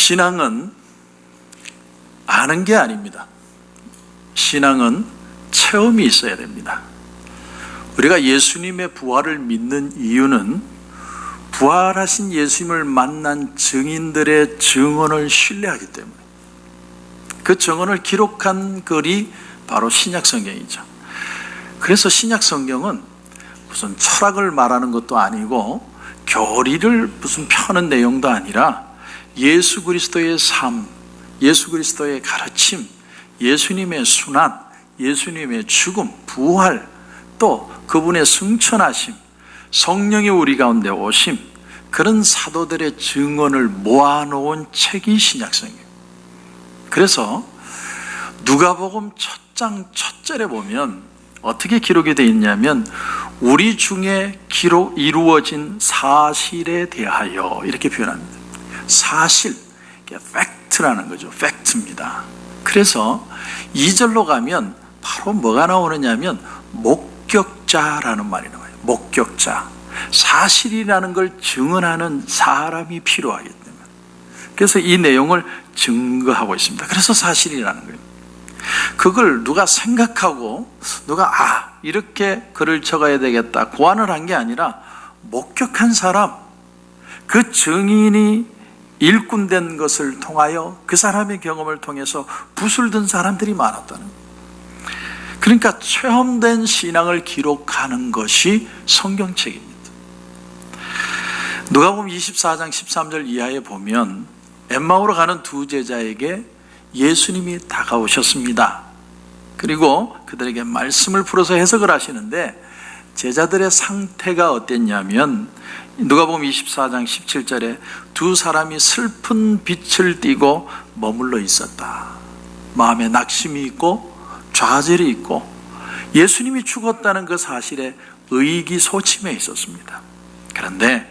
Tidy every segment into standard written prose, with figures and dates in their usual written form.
신앙은 아는 게 아닙니다. 신앙은 체험이 있어야 됩니다. 우리가 예수님의 부활을 믿는 이유는 부활하신 예수님을 만난 증인들의 증언을 신뢰하기 때문에, 그 증언을 기록한 글이 바로 신약성경이죠. 그래서 신약성경은 무슨 철학을 말하는 것도 아니고 교리를 무슨 펴는 내용도 아니라 예수 그리스도의 삶, 예수 그리스도의 가르침, 예수님의 순환, 예수님의 죽음, 부활, 또 그분의 승천하심, 성령이 우리 가운데 오심, 그런 사도들의 증언을 모아놓은 책이 신약성경이에요. 그래서 누가복음 첫 장 첫 절에 보면 어떻게 기록이 되어 있냐면 우리 중에 이루어진 사실에 대하여 이렇게 표현합니다. 사실, 팩트라는 거죠. 팩트입니다. 그래서 2절로 가면 바로 뭐가 나오느냐면 목격자라는 말이 나와요. 목격자. 사실이라는 걸 증언하는 사람이 필요하기 때문에. 그래서 이 내용을 증거하고 있습니다. 그래서 사실이라는 거예요. 그걸 누가 생각하고 누가 이렇게 글을 적어야 되겠다 고안을 한 게 아니라 목격한 사람, 그 증인이 일꾼된 것을 통하여 그 사람의 경험을 통해서 붓을 든 사람들이 많았다는 거예요. 그러니까 체험된 신앙을 기록하는 것이 성경책입니다. 누가복음 24장 13절 이하에 보면 엠마오로 가는 두 제자에게 예수님이 다가오셨습니다. 그리고 그들에게 말씀을 풀어서 해석을 하시는데 제자들의 상태가 어땠냐면 누가복음 24장 17절에 두 사람이 슬픈 빛을 띠고 머물러 있었다. 마음에 낙심이 있고 좌절이 있고 예수님이 죽었다는 그 사실에 의기소침해 있었습니다. 그런데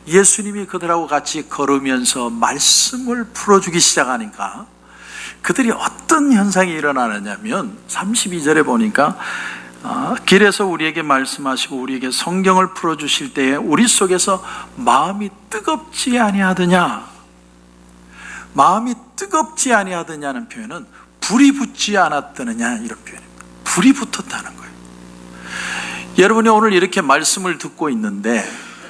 예수님이 그들하고 같이 걸으면서 말씀을 풀어주기 시작하니까 그들이 어떤 현상이 일어나느냐면 32절에 보니까 길에서 우리에게 말씀하시고 우리에게 성경을 풀어주실 때에 우리 속에서 마음이 뜨겁지 아니하더냐, 마음이 뜨겁지 아니하더냐는 표현은 불이 붙지 않았더느냐 이런 표현입니다. 불이 붙었다는 거예요. 여러분이 오늘 이렇게 말씀을 듣고 있는데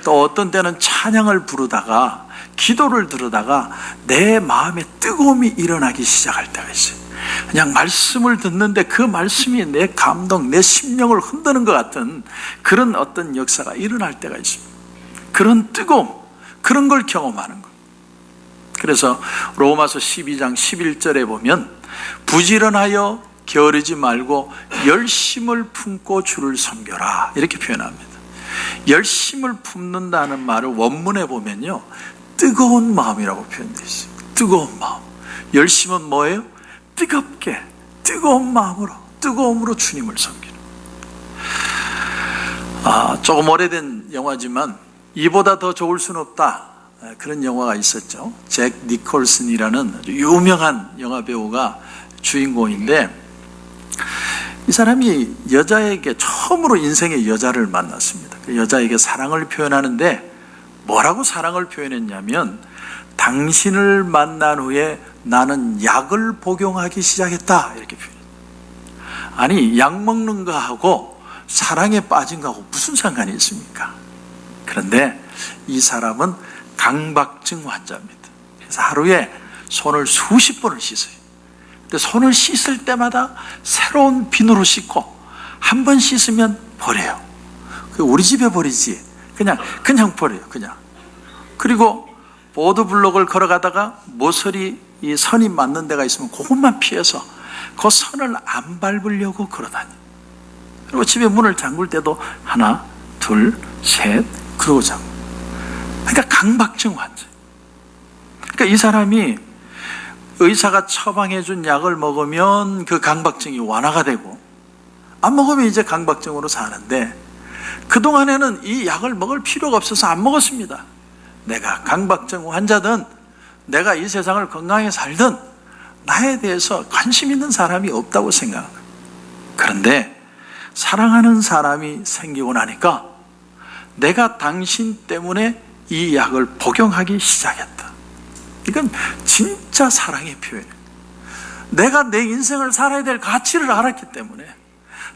또 어떤 때는 찬양을 부르다가 기도를 들으다가 내 마음에 뜨거움이 일어나기 시작할 때가 있어요. 그냥 말씀을 듣는데 그 말씀이 내 감동, 내 심령을 흔드는 것 같은 그런 어떤 역사가 일어날 때가 있습니다. 그런 뜨거움, 그런 걸 경험하는 것. 그래서 로마서 12장 11절에 보면 부지런하여 게으르지 말고 열심을 품고 주를 섬겨라 이렇게 표현합니다. 열심을 품는다는 말을 원문에 보면요 뜨거운 마음이라고 표현되어 있어요. 뜨거운 마음. 열심은 뭐예요? 뜨겁게 뜨거운 마음으로, 뜨거움으로 주님을 섬기는. 조금 오래된 영화지만 이보다 더 좋을 수는 없다, 그런 영화가 있었죠. 잭 니콜슨이라는 아주 유명한 영화 배우가 주인공인데 이 사람이 여자에게 처음으로 인생의 여자를 만났습니다. 그 여자에게 사랑을 표현하는데 뭐라고 사랑을 표현했냐면 당신을 만난 후에 나는 약을 복용하기 시작했다 이렇게 표현해요. 아니 약 먹는 거하고 사랑에 빠진 거하고 무슨 상관이 있습니까? 그런데 이 사람은 강박증 환자입니다. 그래서 하루에 손을 수십 번을 씻어요. 근데 손을 씻을 때마다 새로운 비누로 씻고 한 번 씻으면 버려요. 우리 집에 버리지 그냥 버려요. 그냥. 그리고 보드블록을 걸어가다가 모서리 이 선이 맞는 데가 있으면 그것만 피해서 그 선을 안 밟으려고 걸어다녀요. 그리고 집에 문을 잠글 때도 하나, 둘, 셋 그러고 잠궈. 그러니까 강박증 환자. 그러니까 이 사람이 의사가 처방해 준 약을 먹으면 그 강박증이 완화가 되고 안 먹으면 이제 강박증으로 사는데 그동안에는 이 약을 먹을 필요가 없어서 안 먹었습니다. 내가 강박증 환자든 내가 이 세상을 건강하게 살든 나에 대해서 관심 있는 사람이 없다고 생각합니다. 그런데 사랑하는 사람이 생기고 나니까 내가 당신 때문에 이 약을 복용하기 시작했다. 이건 진짜 사랑의 표현이에요. 내가 내 인생을 살아야 될 가치를 알았기 때문에,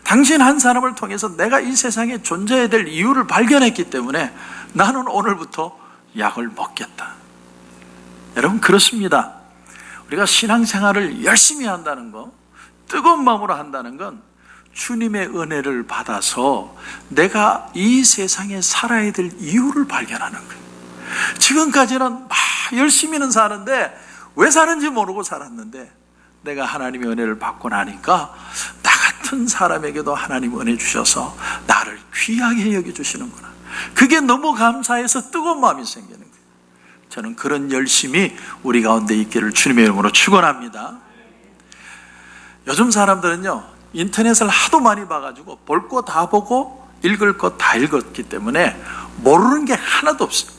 당신 한 사람을 통해서 내가 이 세상에 존재해야 될 이유를 발견했기 때문에 나는 오늘부터 약을 먹겠다. 여러분, 그렇습니다. 우리가 신앙생활을 열심히 한다는 거, 뜨거운 마음으로 한다는 건 주님의 은혜를 받아서 내가 이 세상에 살아야 될 이유를 발견하는 거예요. 지금까지는 막 열심히는 사는데 왜 사는지 모르고 살았는데, 내가 하나님의 은혜를 받고 나니까 나 같은 사람에게도 하나님 은혜 주셔서 나를 귀하게 여겨주시는구나. 그게 너무 감사해서 뜨거운 마음이 생기는 거예요. 저는 그런 열심이 우리 가운데 있기를 주님의 이름으로 축원합니다. 요즘 사람들은요, 인터넷을 하도 많이 봐가지고 볼 거 다 보고 읽을 거 다 읽었기 때문에 모르는 게 하나도 없어요.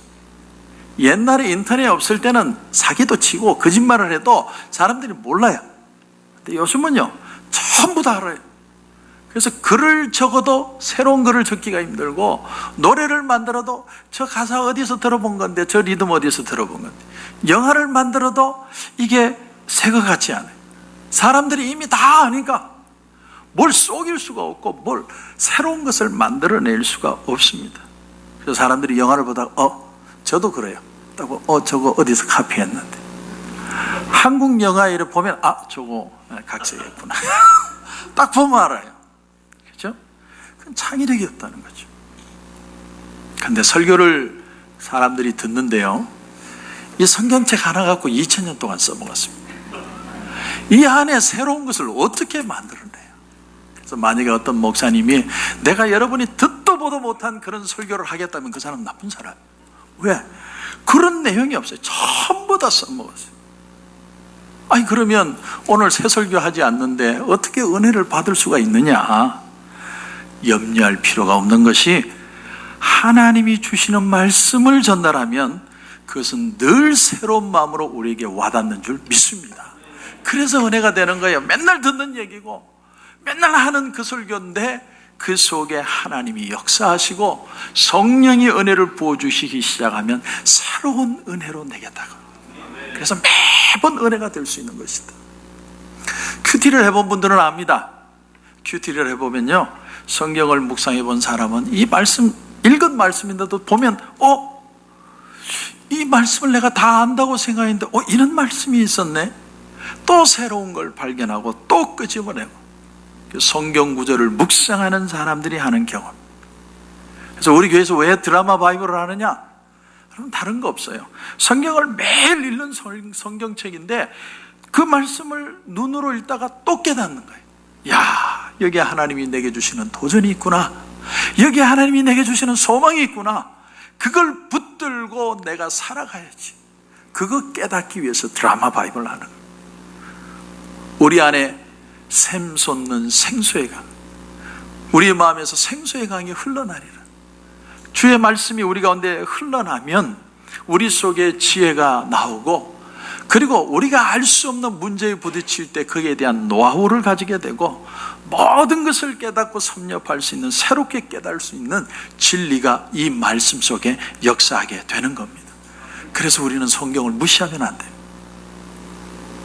옛날에 인터넷 없을 때는 사기도 치고 거짓말을 해도 사람들이 몰라요. 근데 요즘은요, 전부 다 알아요. 그래서 글을 적어도 새로운 글을 적기가 힘들고, 노래를 만들어도 저 가사 어디서 들어본 건데, 저 리듬 어디서 들어본 건데, 영화를 만들어도 이게 새 것 같지 않아요. 사람들이 이미 다 아니까 뭘 속일 수가 없고 뭘 새로운 것을 만들어낼 수가 없습니다. 그래서 사람들이 영화를 보다가 저도 그래요. 저거 어디서 카피했는데, 한국 영화 이렇게 보면 저거 각색했구나. 딱 보면 알아요. 그렇죠? 그건 창의력이 없다는 거죠. 근데 설교를 사람들이 듣는데요, 이 성경책 하나 갖고 2000년 동안 써먹었습니다. 이 안에 새로운 것을 어떻게 만들어내요? 그래서 만약에 어떤 목사님이 내가 여러분이 듣도 보도 못한 그런 설교를 하겠다면 그 사람은 나쁜 사람이에요. 왜? 그런 내용이 없어요. 전부 다 써먹었어요. 아니, 그러면 오늘 새 설교하지 않는데 어떻게 은혜를 받을 수가 있느냐? 염려할 필요가 없는 것이, 하나님이 주시는 말씀을 전달하면 그것은 늘 새로운 마음으로 우리에게 와닿는 줄 믿습니다. 그래서 은혜가 되는 거예요. 맨날 듣는 얘기고 맨날 하는 그 설교인데 그 속에 하나님이 역사하시고 성령이 은혜를 부어주시기 시작하면 새로운 은혜로 내겠다고. 그래서 매번 은혜가 될 수 있는 것이다. 큐티를 해본 분들은 압니다. 큐티를 해보면요, 성경을 묵상해 본 사람은 이 말씀, 읽은 말씀인데도 보면 이 말씀을 내가 다 안다고 생각했는데 이런 말씀이 있었네. 또 새로운 걸 발견하고 또 끄집어내고, 성경 구절을 묵상하는 사람들이 하는 경험. 그래서 우리 교회에서 왜 드라마 바이블을 하느냐? 그럼 다른 거 없어요. 성경을 매일 읽는 성경책인데 그 말씀을 눈으로 읽다가 또 깨닫는 거예요. 야, 여기에 하나님이 내게 주시는 도전이 있구나. 여기에 하나님이 내게 주시는 소망이 있구나. 그걸 붙들고 내가 살아가야지. 그거 깨닫기 위해서 드라마 바이블을 하는 거예요. 우리 안에 샘 솟는 생수의 강, 우리의 마음에서 생수의 강이 흘러나리라. 주의 말씀이 우리 가운데 흘러나면 우리 속에 지혜가 나오고, 그리고 우리가 알 수 없는 문제에 부딪힐 때 거기에 대한 노하우를 가지게 되고, 모든 것을 깨닫고 섭렵할 수 있는, 새롭게 깨달을 수 있는 진리가 이 말씀 속에 역사하게 되는 겁니다. 그래서 우리는 성경을 무시하면 안 돼요.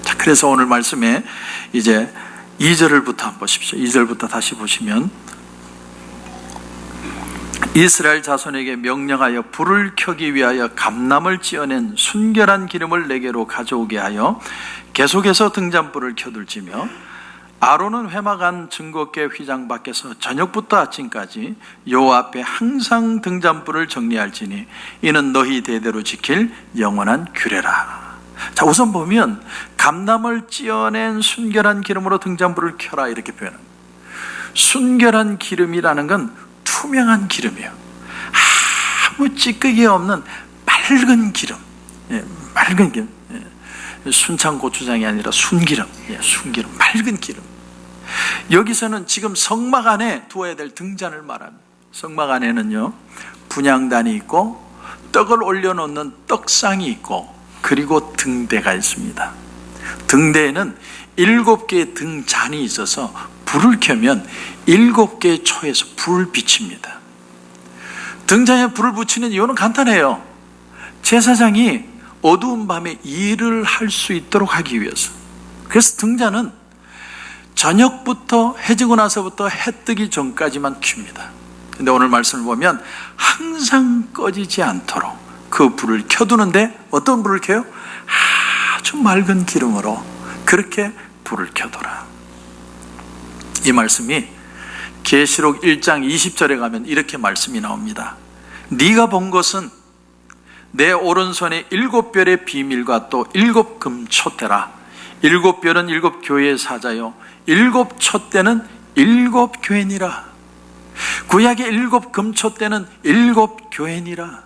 자, 그래서 오늘 말씀에 이제 2절부터 한번 보십시오. 2절부터 다시 보시면, 이스라엘 자손에게 명령하여 불을 켜기 위하여 감람을 찌어낸 순결한 기름을 내게로 가져오게 하여 계속해서 등잔불을 켜둘지며, 아론은 회막안 증거궤 휘장 밖에서 저녁부터 아침까지 여호와 앞에 항상 등잔불을 정리할지니 이는 너희 대대로 지킬 영원한 규례라. 자, 우선 보면 감람을 찌어낸 순결한 기름으로 등잔불을 켜라 이렇게 표현합니다. 순결한 기름이라는 건 투명한 기름이에요. 아무 찌꺼기 없는 맑은 기름. 맑은 기름. 순창 고추장이 아니라 순기름. 순기름, 맑은 기름. 여기서는 지금 성막 안에 두어야 될 등잔을 말합니다. 성막 안에는요, 분향단이 있고 떡을 올려놓는 떡상이 있고, 그리고 등대가 있습니다. 등대에는 7개의 등잔이 있어서 불을 켜면 7개의 초에서 불을 비칩니다. 등잔에 불을 붙이는 이유는 간단해요. 제사장이 어두운 밤에 일을 할 수 있도록 하기 위해서. 그래서 등잔은 저녁부터 해지고 나서부터 해 뜨기 전까지만 켭니다. 근데 오늘 말씀을 보면 항상 꺼지지 않도록 그 불을 켜두는데, 어떤 불을 켜요? 아주 맑은 기름으로 그렇게 불을 켜둬라. 이 말씀이 계시록 1장 20절에 가면 이렇게 말씀이 나옵니다. 네가 본 것은 내 오른손에 7별의 비밀과 또 7금 촛대라. 7별은 7교회의 사자요 7촛대는 7교회니라. 구약의 7금촛대는 7교회니라.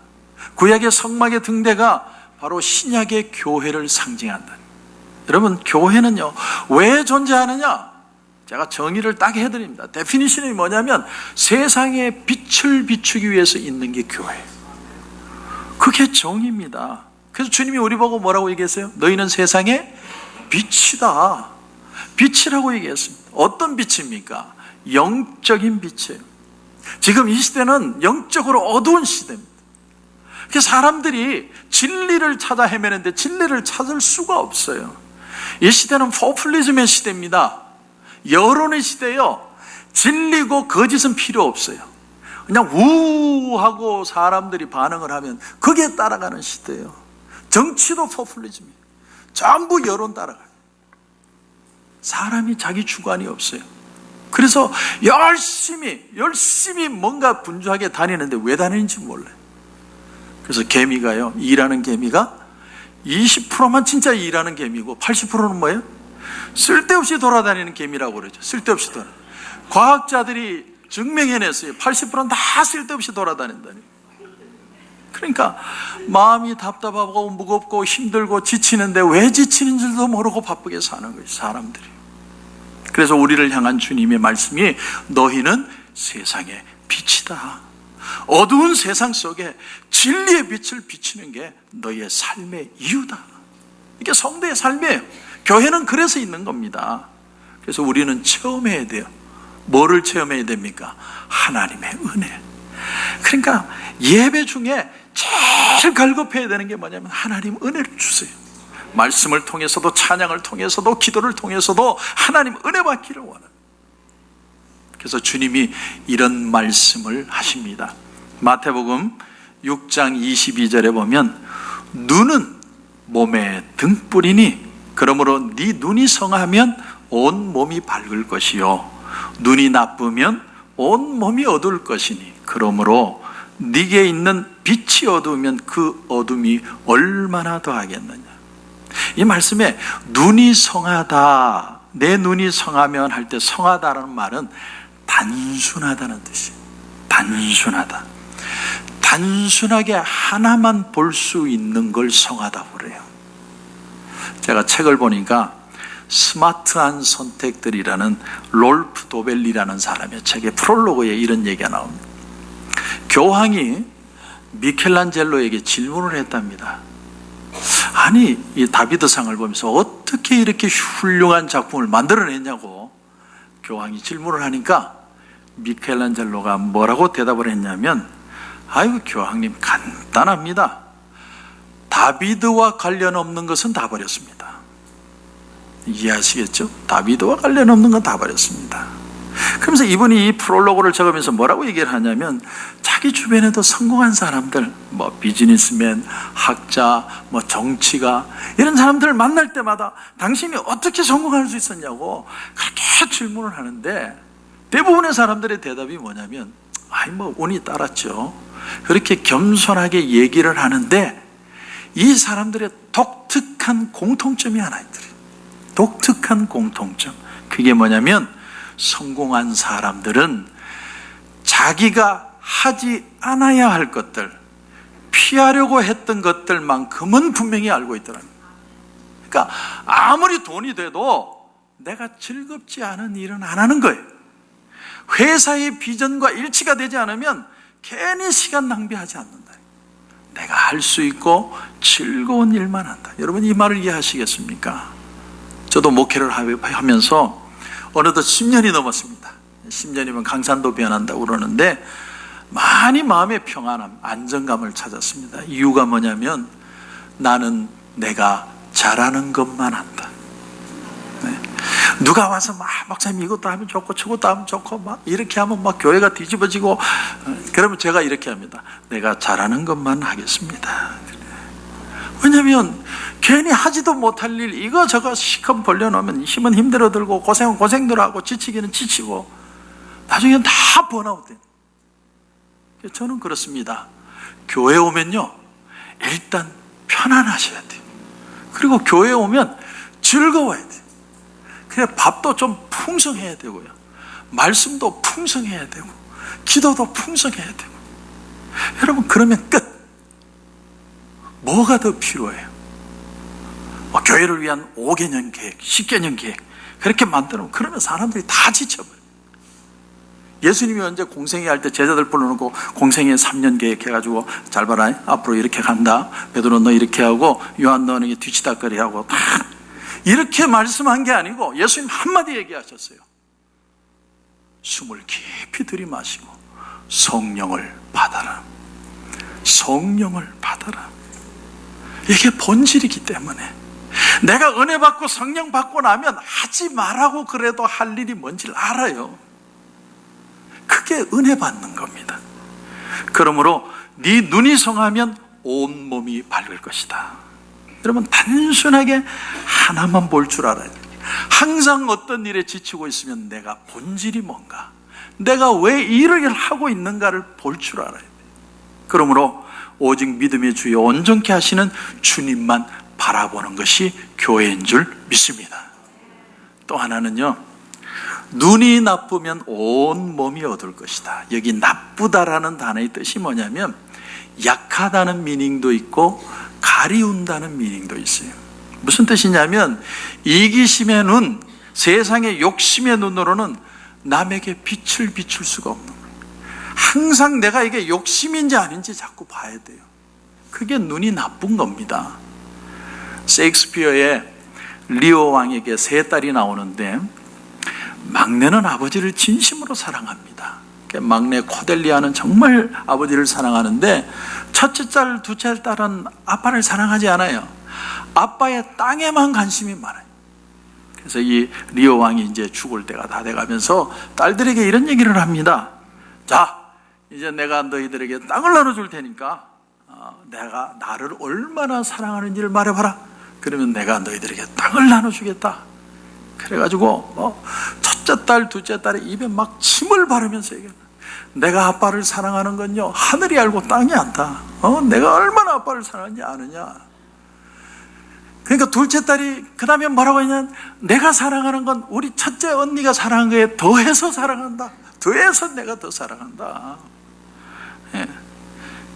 구약의 성막의 등대가 바로 신약의 교회를 상징한다. 여러분, 교회는요 왜 존재하느냐? 제가 정의를 딱 해드립니다. 데피니션이 뭐냐면 세상에 빛을 비추기 위해서 있는 게 교회예요. 그게 정의입니다. 그래서 주님이 우리 보고 뭐라고 얘기했어요? 너희는 세상의 빛이다. 빛이라고 얘기했습니다. 어떤 빛입니까? 영적인 빛이에요. 지금 이 시대는 영적으로 어두운 시대입니다. 그래서 사람들이 진리를 찾아 헤매는데 진리를 찾을 수가 없어요. 이 시대는 포퓰리즘의 시대입니다. 여론의 시대예요. 진리고 거짓은 필요 없어요. 그냥 우하고 사람들이 반응을 하면 그게 따라가는 시대예요. 정치도 포퓰리즘이에요. 전부 여론 따라가요. 사람이 자기 주관이 없어요. 그래서 열심히 뭔가 분주하게 다니는데 왜 다니는지 몰라요. 그래서 개미가요, 일하는 개미가 20%만 진짜 일하는 개미고 80%는 뭐예요? 쓸데없이 돌아다니는 개미라고 그러죠. 쓸데없이 돌아. 과학자들이 증명해냈어요. 80%는 다 쓸데없이 돌아다닌다니. 그러니까 마음이 답답하고 무겁고 힘들고 지치는데 왜 지치는 줄도 모르고 바쁘게 사는 거예요, 사람들이. 그래서 우리를 향한 주님의 말씀이 너희는 세상의 빛이다. 어두운 세상 속에 진리의 빛을 비추는 게 너희의 삶의 이유다. 이게 성도의 삶이에요. 교회는 그래서 있는 겁니다. 그래서 우리는 체험해야 돼요. 뭐를 체험해야 됩니까? 하나님의 은혜. 그러니까 예배 중에 제일 갈급해야 되는 게 뭐냐면 하나님 은혜를 주세요. 말씀을 통해서도 찬양을 통해서도 기도를 통해서도 하나님 은혜 받기를 원합니다. 그래서 주님이 이런 말씀을 하십니다. 마태복음 6장 22절에 보면 눈은 몸의 등불이니 그러므로 네 눈이 성하면 온 몸이 밝을 것이요 눈이 나쁘면 온 몸이 어두울 것이니 그러므로 네게 있는 빛이 어두우면 그 어둠이 얼마나 더하겠느냐. 이 말씀에 눈이 성하다, 내 눈이 성하면 할 때 성하다라는 말은 단순하다는 뜻이에요. 단순하다. 단순하게 하나만 볼 수 있는 걸 성하다고 그래요. 제가 책을 보니까 스마트한 선택들이라는 롤프 도벨리라는 사람의 책의 프롤로그에 이런 얘기가 나옵니다. 교황이 미켈란젤로에게 질문을 했답니다. 아니, 이 다비드상을 보면서 어떻게 이렇게 훌륭한 작품을 만들어냈냐고 교황이 질문을 하니까 미켈란젤로가 뭐라고 대답을 했냐면, 아이고 교황님, 간단합니다. 다비드와 관련 없는 것은 다 버렸습니다. 이해하시겠죠? 다비드와 관련 없는 건 다 버렸습니다. 그러면서 이분이 이 프롤로그를 적으면서 뭐라고 얘기를 하냐면, 자기 주변에도 성공한 사람들, 뭐 비즈니스맨, 학자, 뭐 정치가, 이런 사람들을 만날 때마다 당신이 어떻게 성공할 수 있었냐고 그렇게 질문을 하는데, 대부분의 사람들의 대답이 뭐냐면, 아이 뭐 운이 따랐죠. 그렇게 겸손하게 얘기를 하는데, 이 사람들의 독특한 공통점이 하나 있더래요. 독특한 공통점. 그게 뭐냐면, 성공한 사람들은 자기가 하지 않아야 할 것들, 피하려고 했던 것들만큼은 분명히 알고 있더랍니다. 그러니까 아무리 돈이 돼도 내가 즐겁지 않은 일은 안 하는 거예요. 회사의 비전과 일치가 되지 않으면 괜히 시간 낭비하지 않는다. 내가 할 수 있고 즐거운 일만 한다. 여러분, 이 말을 이해하시겠습니까? 저도 목회를 하면서 어느덧 10년이 넘었습니다. 10년이면 강산도 변한다고 그러는데 많이 마음의 평안함, 안정감을 찾았습니다. 이유가 뭐냐면 나는 내가 잘하는 것만 한다. 네. 누가 와서 막 목사님 이것도 하면 좋고 저것도 하면 좋고 막 이렇게 하면 막 교회가 뒤집어지고, 그러면 제가 이렇게 합니다. 내가 잘하는 것만 하겠습니다. 왜냐하면 괜히 하지도 못할 일 이거 저거 시컷 벌려놓으면 힘은 힘들어 들고 고생은 고생대로 하고 지치기는 지치고 나중엔 다 번아웃돼요. 저는 그렇습니다. 교회 오면요, 일단 편안하셔야 돼요. 그리고 교회 오면 즐거워야 돼요. 그래, 밥도 좀 풍성해야 되고요, 말씀도 풍성해야 되고, 기도도 풍성해야 되고. 여러분, 그러면 끝. 뭐가 더 필요해요? 교회를 위한 5개년 계획, 10개년 계획 그렇게 만들면, 그러면 사람들이 다 지쳐버려요. 예수님이 언제 공생애 할 때 제자들 불러놓고 공생애 3년 계획해가지고, 잘 봐라, 앞으로 이렇게 간다, 베드로 너 이렇게 하고, 요한 너는 뒤치다거리 하고, 다 이렇게 말씀한 게 아니고 예수님 한마디 얘기하셨어요. 숨을 깊이 들이마시고 성령을 받아라. 성령을 받아라. 이게 본질이기 때문에, 내가 은혜 받고 성령 받고 나면 하지 말라고 그래도 할 일이 뭔지를 알아요. 그게 은혜 받는 겁니다. 그러므로 네 눈이 성하면 온 몸이 밝을 것이다. 여러분, 단순하게 하나만 볼 줄 알아야 돼요. 항상 어떤 일에 지치고 있으면 내가 본질이 뭔가, 내가 왜 이 일을 하고 있는가를 볼 줄 알아야 돼요. 그러므로 오직 믿음의 주여 온전케 하시는 주님만 바라보는 것이 교회인 줄 믿습니다. 또 하나는요, 눈이 나쁘면 온 몸이 어두울 것이다. 여기 나쁘다라는 단어의 뜻이 뭐냐면, 약하다는 미닝도 있고 가리운다는 미닝도 있어요. 무슨 뜻이냐면, 이기심의 눈, 세상의 욕심의 눈으로는 남에게 빛을 비출 수가 없는 거예요. 항상 내가 이게 욕심인지 아닌지 자꾸 봐야 돼요. 그게 눈이 나쁜 겁니다. 셰익스피어의 리오 왕에게 세 딸이 나오는데, 막내는 아버지를 진심으로 사랑합니다. 막내 코델리아는 정말 아버지를 사랑하는데, 첫째 딸, 둘째 딸은 아빠를 사랑하지 않아요. 아빠의 땅에만 관심이 많아요. 그래서 이 리오 왕이 이제 죽을 때가 다 돼가면서 딸들에게 이런 얘기를 합니다. 자, 이제 내가 너희들에게 땅을 나눠줄 테니까 내가 나를 얼마나 사랑하는지를 말해봐라. 그러면 내가 너희들에게 땅을 나눠주겠다. 그래가지고 첫째 딸, 둘째 딸의 입에 막 침을 바르면서 얘기합니다. 내가 아빠를 사랑하는 건요, 하늘이 알고 땅이 안다. 내가 얼마나 아빠를 사랑하는지 아느냐. 그러니까 둘째 딸이 그 다음에 뭐라고 했냐면, 내가 사랑하는 건 우리 첫째 언니가 사랑한 거에 더해서 사랑한다. 더해서 내가 더 사랑한다. 예.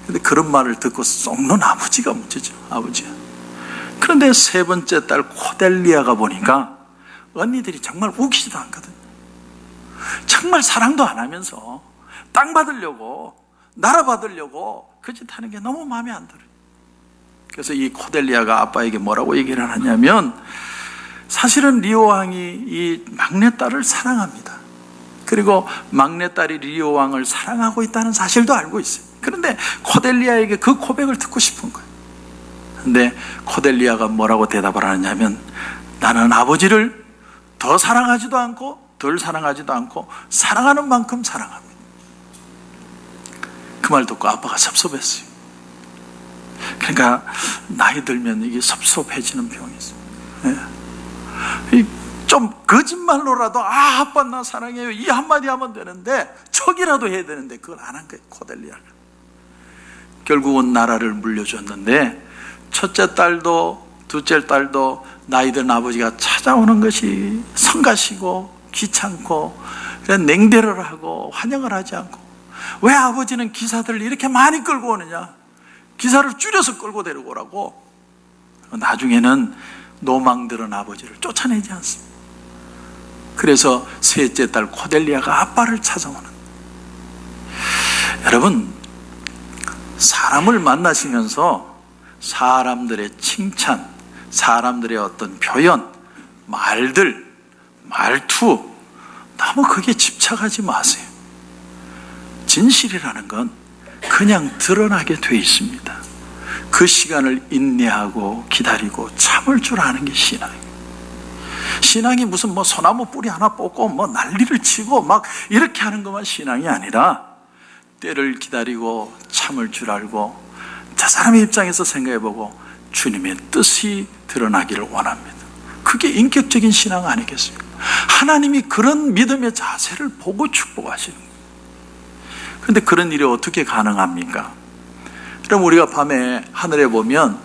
근데 그런 말을 듣고 썩는 아버지가 문제죠. 아버지. 그런데 세 번째 딸 코델리아가 보니까 언니들이 정말 웃기지도 않거든요. 정말 사랑도 안 하면서 땅 받으려고, 나라 받으려고 그 짓 하는 게 너무 마음에 안 들어요. 그래서 이 코델리아가 아빠에게 뭐라고 얘기를 하냐면, 사실은 리오 왕이 이 막내딸을 사랑합니다. 그리고 막내딸이 리오 왕을 사랑하고 있다는 사실도 알고 있어요. 그런데 코델리아에게 그 고백을 듣고 싶은 거예요. 그런데 코델리아가 뭐라고 대답을 하냐면, 나는 아버지를 더 사랑하지도 않고 덜 사랑하지도 않고 사랑하는 만큼 사랑합니다. 그 말 듣고 아빠가 섭섭했어요. 그러니까 나이 들면 이게 섭섭해지는 병이 있어요. 예. 좀 거짓말로라도 아빠 나 사랑해요 이 한마디 하면 되는데, 척이라도 해야 되는데 그걸 안 한 거예요. 코델리아가. 결국은 나라를 물려줬는데, 첫째 딸도 둘째 딸도 나이 든 아버지가 찾아오는 것이 성가시고 귀찮고, 그냥 냉대를 하고 환영을 하지 않고. 왜 아버지는 기사들을 이렇게 많이 끌고 오느냐, 기사를 줄여서 끌고 데려오라고. 나중에는 노망들은 아버지를 쫓아내지 않습니다. 그래서 셋째 딸 코델리아가 아빠를 찾아오는. 여러분, 사람을 만나시면서 사람들의 칭찬, 사람들의 어떤 표현, 말들, 말투, 너무 거기에 집착하지 마세요. 진실이라는 건 그냥 드러나게 돼 있습니다. 그 시간을 인내하고 기다리고 참을 줄 아는 게 신앙이에요. 신앙이 무슨 뭐 소나무 뿌리 하나 뽑고 뭐 난리를 치고 막 이렇게 하는 것만 신앙이 아니라 때를 기다리고 참을 줄 알고 저 사람의 입장에서 생각해보고 주님의 뜻이 드러나기를 원합니다. 그게 인격적인 신앙 아니겠습니까? 하나님이 그런 믿음의 자세를 보고 축복하시는 거예요. 그런데 그런 일이 어떻게 가능합니까? 그럼 우리가 밤에 하늘에 보면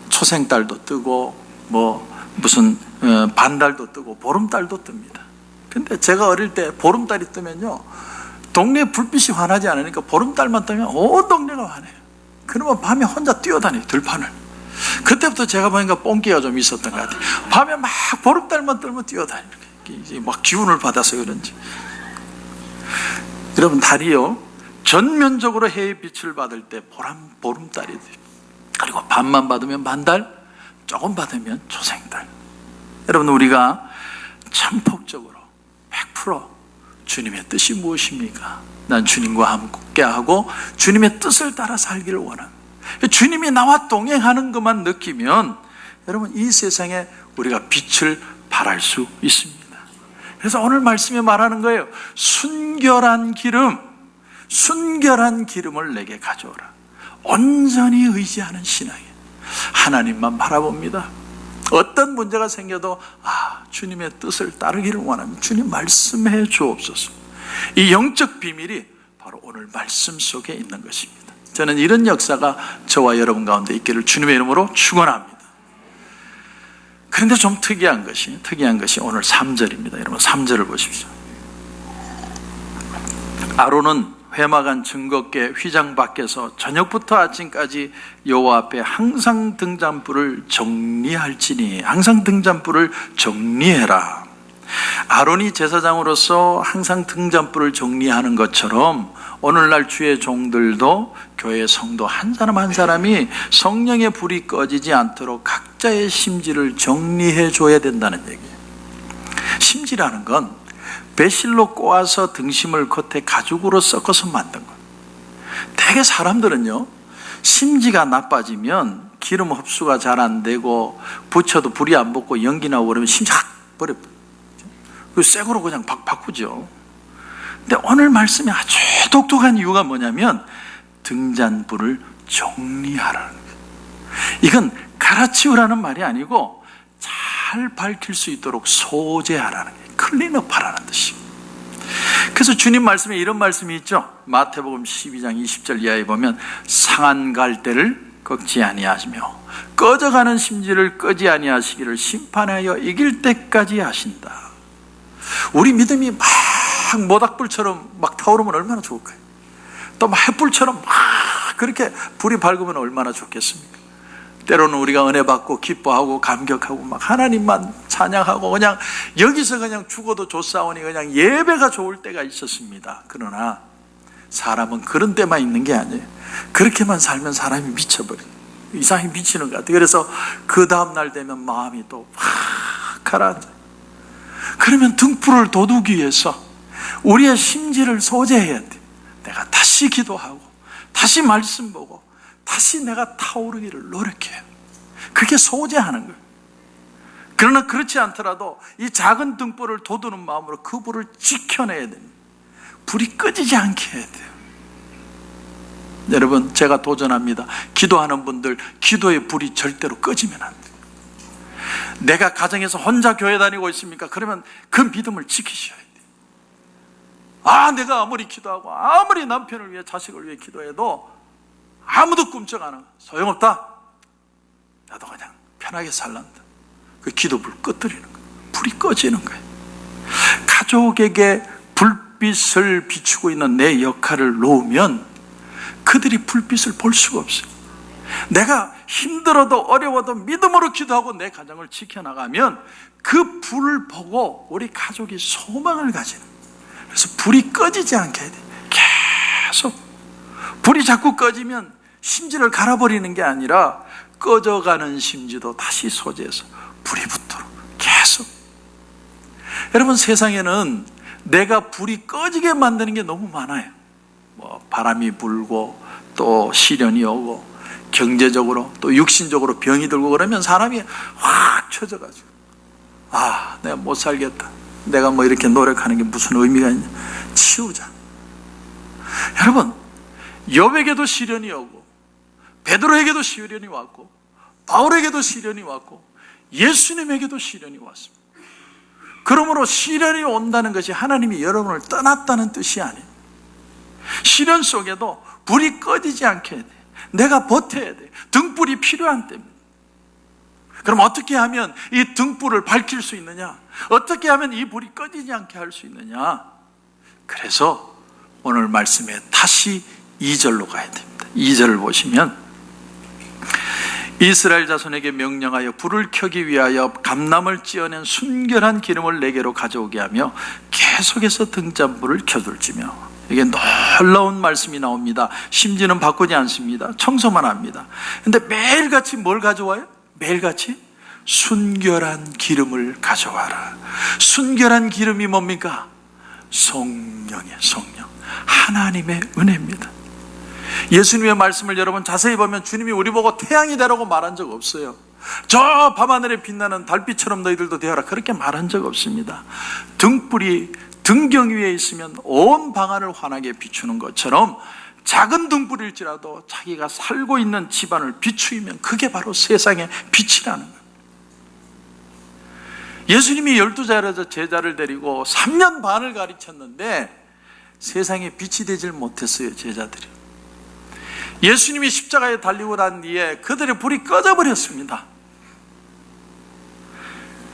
초생달도 뜨고 뭐 무슨 반달도 뜨고 보름달도 뜹니다. 근데 제가 어릴 때 보름달이 뜨면요, 동네 불빛이 환하지 않으니까 보름달만 뜨면 온 동네가 환해요. 그러면 밤에 혼자 뛰어다녀요, 들판을. 그때부터 제가 보니까 뽕기가 좀 있었던 것 같아요. 밤에 막 보름달만 뜨면 뛰어다니는 거예요. 이제 막 기운을 받아서 그런지. 여러분, 달이요, 전면적으로 해의 빛을 받을 때 보름달이 돼요. 그리고 반만 받으면 반달, 조금 받으면 초생달. 여러분, 우리가 전폭적으로 100% 주님의 뜻이 무엇입니까? 난 주님과 함께하고 주님의 뜻을 따라 살기를 원합니다. 주님이 나와 동행하는 것만 느끼면 여러분, 이 세상에 우리가 빛을 발할 수 있습니다. 그래서 오늘 말씀에 말하는 거예요. 순결한 기름을 내게 가져오라. 온전히 의지하는 신앙이에요. 하나님만 바라봅니다. 어떤 문제가 생겨도 주님의 뜻을 따르기를 원합니다. 주님 말씀해 주옵소서. 이 영적 비밀이 바로 오늘 말씀 속에 있는 것입니다. 저는 이런 역사가 저와 여러분 가운데 있기를 주님의 이름으로 축원합니다. 그런데 좀 특이한 것이 오늘 3절입니다. 여러분, 3절을 보십시오. 아론은 회막안 증거궤 휘장 밖에서 저녁부터 아침까지 여호와 앞에 항상 등잔불을 정리할지니, 항상 등잔불을 정리해라. 아론이 제사장으로서 항상 등잔불을 정리하는 것처럼 오늘날 주의 종들도 교회 성도 한 사람 한 사람이 성령의 불이 꺼지지 않도록 각자의 심지를 정리해 줘야 된다는 얘기예요. 심지라는 건 배실로 꼬아서 등심을 겉에 가죽으로 섞어서 만든 거예요. 대개 사람들은요, 심지가 나빠지면 기름 흡수가 잘 안 되고 붙여도 불이 안 붙고 연기 나오고 그러면 심지 확 버려버려요. 새 거로 그냥 바꾸죠. 근데 오늘 말씀이 아주 독특한 이유가 뭐냐면 등잔불을 정리하라는 거예요. 이건 갈아치우라는 말이 아니고 잘 밝힐 수 있도록 소재하라는 거예요. 클린업하라는 뜻입니다. 그래서 주님 말씀에 이런 말씀이 있죠. 마태복음 12장 20절 이하에 보면 상한 갈대를 꺾지 아니하시며 꺼져가는 심지를 끄지 아니하시기를 심판하여 이길 때까지 하신다. 우리 믿음이 막 모닥불처럼 막 타오르면 얼마나 좋을까요? 또 막 햇불처럼 막 그렇게 불이 밝으면 얼마나 좋겠습니까? 때로는 우리가 은혜 받고 기뻐하고 감격하고 막 하나님만 찬양하고 그냥 여기서 그냥 죽어도 좋사오니 그냥 예배가 좋을 때가 있었습니다. 그러나 사람은 그런 때만 있는 게 아니에요. 그렇게만 살면 사람이 미쳐버려요. 이상히 미치는 것 같아요. 그래서 그 다음날 되면 마음이 또 확 가라앉아요. 그러면 등불을 돋우기 위해서 우리의 심지를 소재해야 돼. 내가 다시 기도하고 다시 말씀 보고 다시 내가 타오르기를 노력해요. 그게 소재하는 거예요. 그러나 그렇지 않더라도 이 작은 등불을 돋우는 마음으로 그 불을 지켜내야 됩니다. 불이 꺼지지 않게 해야 돼요. 여러분, 제가 도전합니다. 기도하는 분들, 기도의 불이 절대로 꺼지면 안 돼요. 내가 가정에서 혼자 교회 다니고 있습니까? 그러면 그 믿음을 지키셔야 돼요. 내가 아무리 기도하고 아무리 남편을 위해 자식을 위해 기도해도 아무도 꿈쩍 안 하고 소용없다. 나도 그냥 편하게 살란다. 그 기도불 꺼뜨리는 거예요. 불이 꺼지는 거예요. 가족에게 불빛을 비추고 있는 내 역할을 놓으면 그들이 불빛을 볼 수가 없어요. 내가 힘들어도 어려워도 믿음으로 기도하고 내 가정을 지켜나가면 그 불을 보고 우리 가족이 소망을 가지는 거예요. 그래서 불이 꺼지지 않게 해야 돼요. 계속 불이 자꾸 꺼지면 심지를 갈아버리는 게 아니라 꺼져가는 심지도 다시 소재해서 불이 붙도록 계속. 여러분, 세상에는 내가 불이 꺼지게 만드는 게 너무 많아요. 바람이 불고 또 시련이 오고 경제적으로 또 육신적으로 병이 들고 그러면 사람이 확 처져가지고 내가 못 살겠다, 내가 뭐 이렇게 노력하는 게 무슨 의미가 있냐, 치우자. 여러분, 욥에게도 시련이 오고 베드로에게도 시련이 왔고 바울에게도 시련이 왔고 예수님에게도 시련이 왔습니다. 그러므로 시련이 온다는 것이 하나님이 여러분을 떠났다는 뜻이 아닙니다. 시련 속에도 불이 꺼지지 않게 해야 돼. 내가 버텨야 돼. 등불이 필요한 때입니다. 그럼 어떻게 하면 이 등불을 밝힐 수 있느냐? 어떻게 하면 이 불이 꺼지지 않게 할 수 있느냐? 그래서 오늘 말씀에 다시 2절로 가야 됩니다. 2절을 보시면 이스라엘 자손에게 명령하여 불을 켜기 위하여 감람을 찧어낸 순결한 기름을 내게로 가져오게 하며 계속해서 등잔불을 켜둘지며. 이게 놀라운 말씀이 나옵니다. 심지는 바꾸지 않습니다. 청소만 합니다. 근데 매일같이 뭘 가져와요? 매일같이 순결한 기름을 가져와라. 순결한 기름이 뭡니까? 성령이에요. 성령, 하나님의 은혜입니다. 예수님의 말씀을 여러분 자세히 보면 주님이 우리 보고 태양이 되라고 말한 적 없어요. 저 밤하늘에 빛나는 달빛처럼 너희들도 되어라, 그렇게 말한 적 없습니다. 등불이 등경 위에 있으면 온 방안을 환하게 비추는 것처럼 작은 등불일지라도 자기가 살고 있는 집안을 비추면 그게 바로 세상의 빛이라는 거예요. 예수님이 12 제자를 데리고 3년 반을 가르쳤는데 세상에 빛이 되질 못했어요, 제자들이. 예수님이 십자가에 달리고 난 뒤에 그들의 불이 꺼져버렸습니다.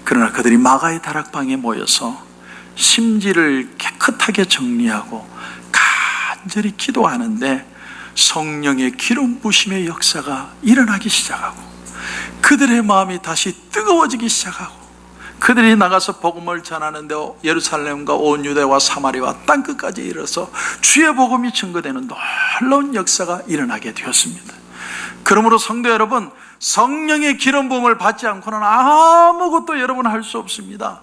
그러나 그들이 마가의 다락방에 모여서 심지를 깨끗하게 정리하고 간절히 기도하는데 성령의 기름 부심의 역사가 일어나기 시작하고 그들의 마음이 다시 뜨거워지기 시작하고 그들이 나가서 복음을 전하는데 예루살렘과 온 유대와 사마리아와 땅끝까지 이르러서 주의 복음이 증거되는 놀라운 역사가 일어나게 되었습니다. 그러므로 성도 여러분, 성령의 기름 부음을 받지 않고는 아무것도 여러분 할 수 없습니다.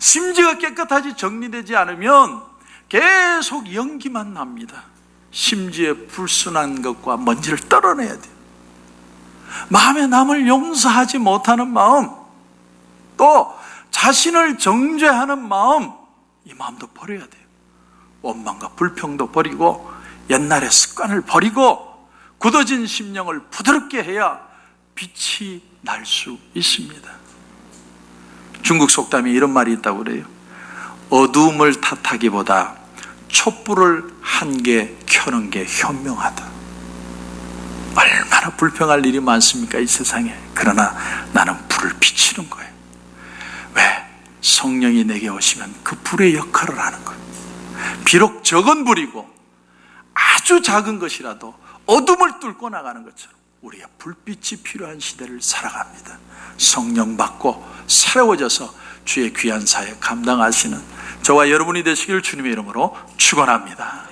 심지가 깨끗하지 정리되지 않으면 계속 연기만 납니다. 심지의 불순한 것과 먼지를 떨어내야 돼요. 마음에 남을 용서하지 못하는 마음, 또 자신을 정죄하는 마음, 이 마음도 버려야 돼요. 원망과 불평도 버리고 옛날의 습관을 버리고 굳어진 심령을 부드럽게 해야 빛이 날 수 있습니다. 중국 속담에 이런 말이 있다고 그래요. 어두움을 탓하기보다 촛불을 한 개 켜는 게 현명하다. 얼마나 불평할 일이 많습니까, 이 세상에. 그러나 나는 불을 비추는 거예요. 왜? 성령이 내게 오시면 그 불의 역할을 하는 거예요. 비록 적은 불이고 아주 작은 것이라도 어둠을 뚫고 나가는 것처럼 우리의 불빛이 필요한 시대를 살아갑니다. 성령 받고 새로워져서 주의 귀한 사역 감당하시는 저와 여러분이 되시길 주님의 이름으로 축원합니다.